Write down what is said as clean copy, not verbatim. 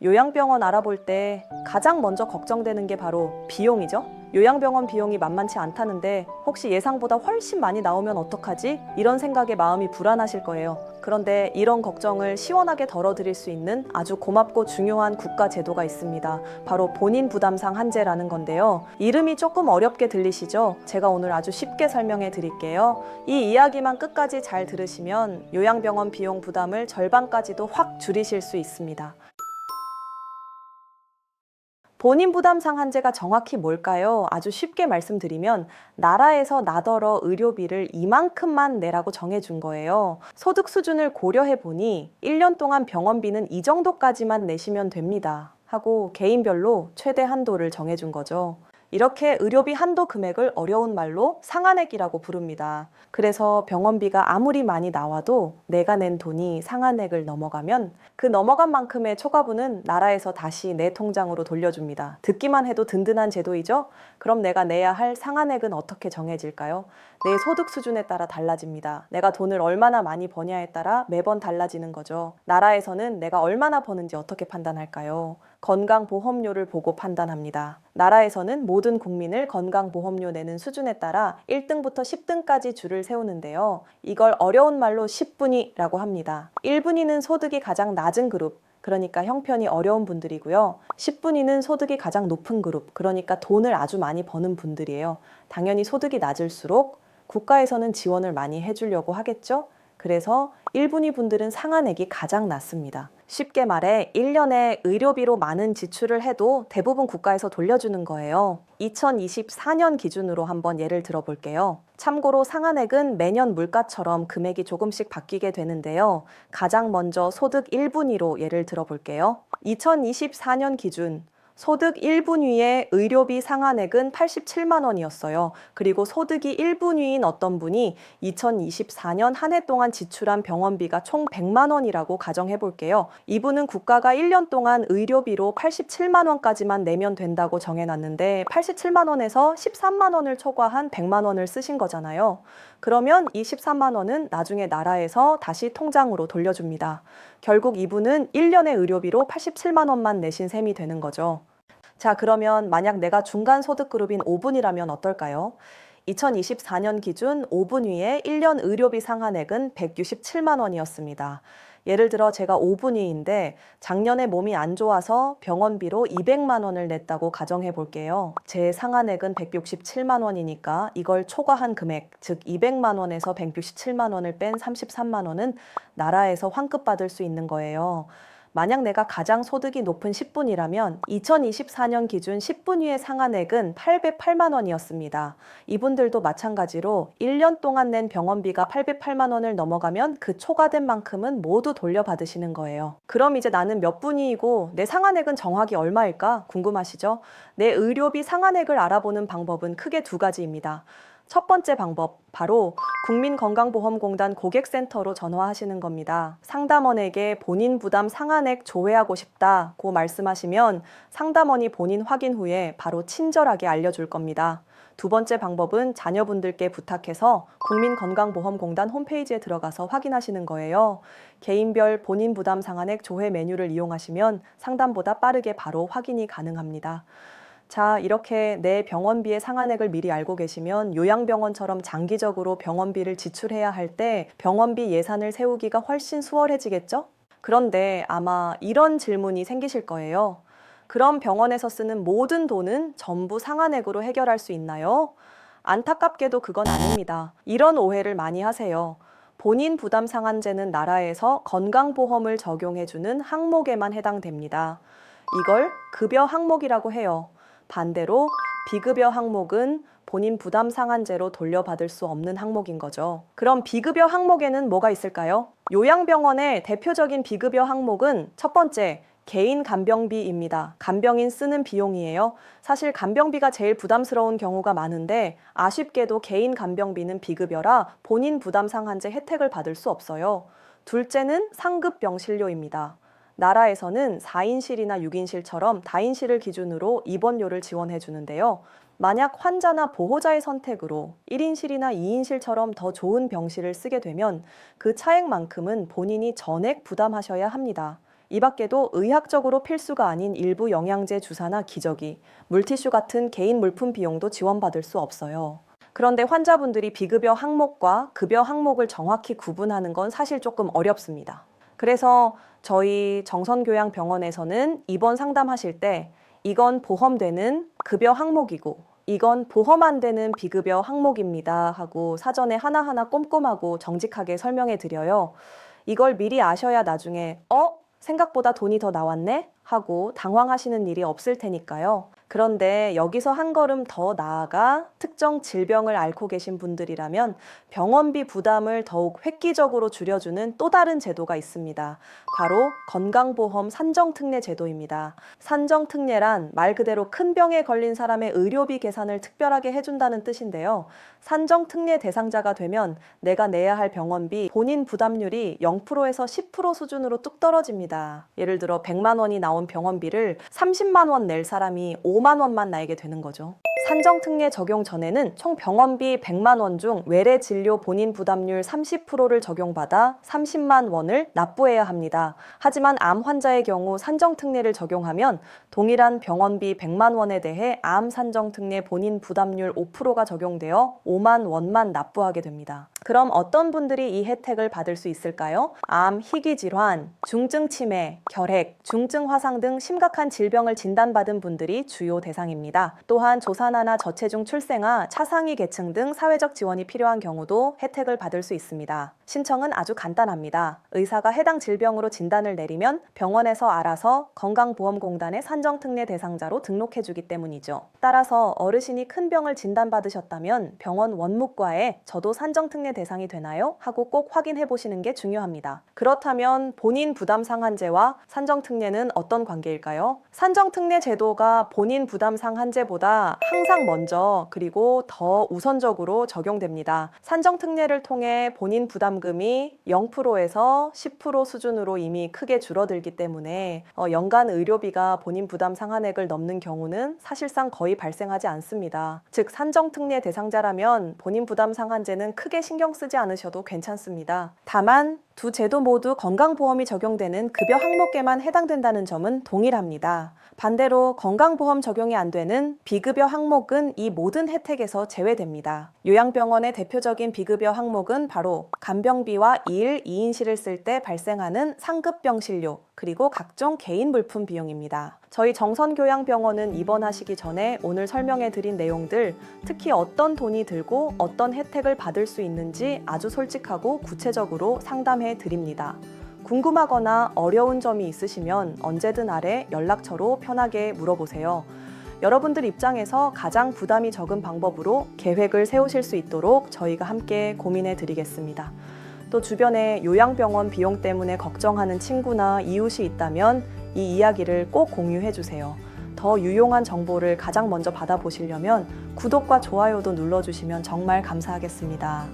요양병원 알아볼 때 가장 먼저 걱정되는 게 바로 비용이죠. 요양병원 비용이 만만치 않다는데 혹시 예상보다 훨씬 많이 나오면 어떡하지? 이런 생각에 마음이 불안하실 거예요. 그런데 이런 걱정을 시원하게 덜어드릴 수 있는 아주 고맙고 중요한 국가 제도가 있습니다. 바로 본인 부담 상한제라는 건데요. 이름이 조금 어렵게 들리시죠? 제가 오늘 아주 쉽게 설명해 드릴게요. 이 이야기만 끝까지 잘 들으시면 요양병원 비용 부담을 절반까지도 확 줄이실 수 있습니다. 본인 부담 상한제가 정확히 뭘까요? 아주 쉽게 말씀드리면 나라에서 나더러 의료비를 이만큼만 내라고 정해준 거예요. 소득 수준을 고려해 보니 1년 동안 병원비는 이 정도까지만 내시면 됩니다 하고 개인별로 최대 한도를 정해준 거죠. 이렇게 의료비 한도 금액을 어려운 말로 상한액이라고 부릅니다. 그래서 병원비가 아무리 많이 나와도 내가 낸 돈이 상한액을 넘어가면 그 넘어간 만큼의 초과분은 나라에서 다시 내 통장으로 돌려줍니다. 듣기만 해도 든든한 제도이죠? 그럼 내가 내야 할 상한액은 어떻게 정해질까요? 내 소득 수준에 따라 달라집니다. 내가 돈을 얼마나 많이 버냐에 따라 매번 달라지는 거죠. 나라에서는 내가 얼마나 버는지 어떻게 판단할까요? 건강보험료를 보고 판단합니다. 나라에서는 모든 국민을 건강보험료 내는 수준에 따라 1등부터 10등까지 줄을 세우는데요. 이걸 어려운 말로 10분위라고 합니다. 1분위는 소득이 가장 낮은 그룹, 그러니까 형편이 어려운 분들이고요. 10분위는 소득이 가장 높은 그룹, 그러니까 돈을 아주 많이 버는 분들이에요. 당연히 소득이 낮을수록 국가에서는 지원을 많이 해주려고 하겠죠? 그래서 1분위 분들은 상한액이 가장 낮습니다. 쉽게 말해 1년에 의료비로 많은 지출을 해도 대부분 국가에서 돌려주는 거예요. 2024년 기준으로 한번 예를 들어볼게요. 참고로 상한액은 매년 물가처럼 금액이 조금씩 바뀌게 되는데요. 가장 먼저 소득 1분위로 예를 들어볼게요. 2024년 기준 소득 1분위의 의료비 상한액은 87만 원이었어요. 그리고 소득이 1분위인 어떤 분이 2024년 한 해 동안 지출한 병원비가 총 100만 원이라고 가정해 볼게요. 이분은 국가가 1년 동안 의료비로 87만 원까지만 내면 된다고 정해놨는데 87만 원에서 13만 원을 초과한 100만 원을 쓰신 거잖아요. 그러면 이 13만 원은 나중에 나라에서 다시 통장으로 돌려줍니다. 결국 이분은 1년의 의료비로 87만 원만 내신 셈이 되는 거죠. 자, 그러면 만약 내가 중간 소득 그룹인 5분이라면 어떨까요? 2024년 기준 5분위의 1년 의료비 상한액은 167만 원이었습니다. 예를 들어 제가 5분위인데 작년에 몸이 안 좋아서 병원비로 200만 원을 냈다고 가정해 볼게요. 제 상한액은 167만 원이니까 이걸 초과한 금액, 즉 200만 원에서 167만 원을 뺀 33만 원은 나라에서 환급받을 수 있는 거예요. 만약 내가 가장 소득이 높은 10분이라면 2024년 기준 10분위의 상한액은 808만 원이었습니다. 이분들도 마찬가지로 1년 동안 낸 병원비가 808만 원을 넘어가면 그 초과된 만큼은 모두 돌려받으시는 거예요. 그럼 이제 나는 몇 분위이고 내 상한액은 정확히 얼마일까 궁금하시죠? 내 의료비 상한액을 알아보는 방법은 크게 두 가지입니다. 첫 번째 방법, 바로 국민건강보험공단 고객센터로 전화하시는 겁니다. 상담원에게 본인 부담 상한액 조회하고 싶다고 말씀하시면 상담원이 본인 확인 후에 바로 친절하게 알려줄 겁니다. 두 번째 방법은 자녀분들께 부탁해서 국민건강보험공단 홈페이지에 들어가서 확인하시는 거예요. 개인별 본인 부담 상한액 조회 메뉴를 이용하시면 상담보다 빠르게 바로 확인이 가능합니다. 자, 이렇게 내 병원비의 상한액을 미리 알고 계시면 요양병원처럼 장기적으로 병원비를 지출해야 할 때 병원비 예산을 세우기가 훨씬 수월해지겠죠? 그런데 아마 이런 질문이 생기실 거예요. 그럼 병원에서 쓰는 모든 돈은 전부 상한액으로 해결할 수 있나요? 안타깝게도 그건 아닙니다. 이런 오해를 많이 하세요. 본인 부담 상한제는 나라에서 건강보험을 적용해주는 항목에만 해당됩니다. 이걸 급여 항목이라고 해요. 반대로 비급여 항목은 본인 부담 상한제로 돌려받을 수 없는 항목인 거죠. 그럼 비급여 항목에는 뭐가 있을까요? 요양병원의 대표적인 비급여 항목은 첫 번째, 개인 간병비입니다. 간병인 쓰는 비용이에요. 사실 간병비가 제일 부담스러운 경우가 많은데 아쉽게도 개인 간병비는 비급여라 본인 부담 상한제 혜택을 받을 수 없어요. 둘째는 상급 병실료입니다. 나라에서는 4인실이나 6인실처럼 다인실을 기준으로 입원료를 지원해 주는데요. 만약 환자나 보호자의 선택으로 1인실이나 2인실처럼 더 좋은 병실을 쓰게 되면 그 차액만큼은 본인이 전액 부담하셔야 합니다. 이 밖에도 의학적으로 필수가 아닌 일부 영양제 주사나 기저귀, 물티슈 같은 개인 물품 비용도 지원받을 수 없어요. 그런데 환자분들이 비급여 항목과 급여 항목을 정확히 구분하는 건 사실 조금 어렵습니다. 그래서 저희 정선교양병원에서는 입원 상담하실 때 이건 보험되는 급여 항목이고 이건 보험 안 되는 비급여 항목입니다 하고 사전에 하나하나 꼼꼼하고 정직하게 설명해 드려요. 이걸 미리 아셔야 나중에 생각보다 돈이 더 나왔네? 하고 당황하시는 일이 없을 테니까요. 그런데 여기서 한 걸음 더 나아가 특정 질병을 앓고 계신 분들이라면 병원비 부담을 더욱 획기적으로 줄여주는 또 다른 제도가 있습니다. 바로 건강보험 산정특례 제도입니다. 산정특례란 말 그대로 큰 병에 걸린 사람의 의료비 계산을 특별하게 해준다는 뜻인데요. 산정특례 대상자가 되면 내가 내야 할 병원비 본인 부담률이 0%에서 10% 수준으로 뚝 떨어집니다. 예를 들어 100만 원이 나온 병원비를 30만 원 낼 사람이 5만 원만 나에게 되는 거죠. 산정특례 적용 전에는 총 병원비 100만 원 중 외래 진료 본인 부담률 30%를 적용받아 30만 원을 납부해야 합니다. 하지만 암 환자의 경우 산정특례를 적용하면 동일한 병원비 100만 원에 대해 암 산정특례 본인 부담률 5%가 적용되어 5만 원만 납부하게 됩니다. 그럼 어떤 분들이 이 혜택을 받을 수 있을까요? 암, 희귀질환, 중증 치매, 결핵, 중증 화상 등 심각한 질병을 진단받은 분들이 주요 대상입니다. 또한 조산아나 저체중 출생아, 차상위 계층 등 사회적 지원이 필요한 경우도 혜택을 받을 수 있습니다. 신청은 아주 간단합니다. 의사가 해당 질병으로 진단을 내리면 병원에서 알아서 건강보험공단의 산정특례 대상자로 등록해주기 때문이죠. 따라서 어르신이 큰 병을 진단받으셨다면 병원 원무과에 저도 산정특례 대상이 되나요? 하고 꼭 확인해 보시는 게 중요합니다. 그렇다면 본인 부담 상한제와 산정특례는 어떤 관계일까요? 산정특례 제도가 본인 부담 상한제보다 항상 먼저 그리고 더 우선적으로 적용됩니다. 산정특례를 통해 본인 부담금이 0%에서 10% 수준으로 이미 크게 줄어들기 때문에 연간 의료비가 본인 부담 상한액을 넘는 경우는 사실상 거의 발생하지 않습니다. 즉 산정특례 대상자라면 본인 부담 상한제는 크게 신경 쓰지 않으셔도 괜찮습니다. 다만 두 제도 모두 건강보험이 적용되는 급여 항목에만 해당된다는 점은 동일합니다. 반대로 건강보험 적용이 안 되는 비급여 항목은 이 모든 혜택에서 제외됩니다. 요양병원의 대표적인 비급여 항목은 바로 간병비와 2일 2인실을 쓸 때 발생하는 상급병실료, 그리고 각종 개인 물품 비용입니다. 저희 정선교양병원은 입원하시기 전에 오늘 설명해드린 내용들, 특히 어떤 돈이 들고 어떤 혜택을 받을 수 있는지 아주 솔직하고 구체적으로 상담해 드립니다. 궁금하거나 어려운 점이 있으시면 언제든 아래 연락처로 편하게 물어보세요. 여러분들 입장에서 가장 부담이 적은 방법으로 계획을 세우실 수 있도록 저희가 함께 고민해 드리겠습니다. 또 주변에 요양병원 비용 때문에 걱정하는 친구나 이웃이 있다면 이 이야기를 꼭 공유해 주세요. 더 유용한 정보를 가장 먼저 받아보시려면 구독과 좋아요도 눌러주시면 정말 감사하겠습니다.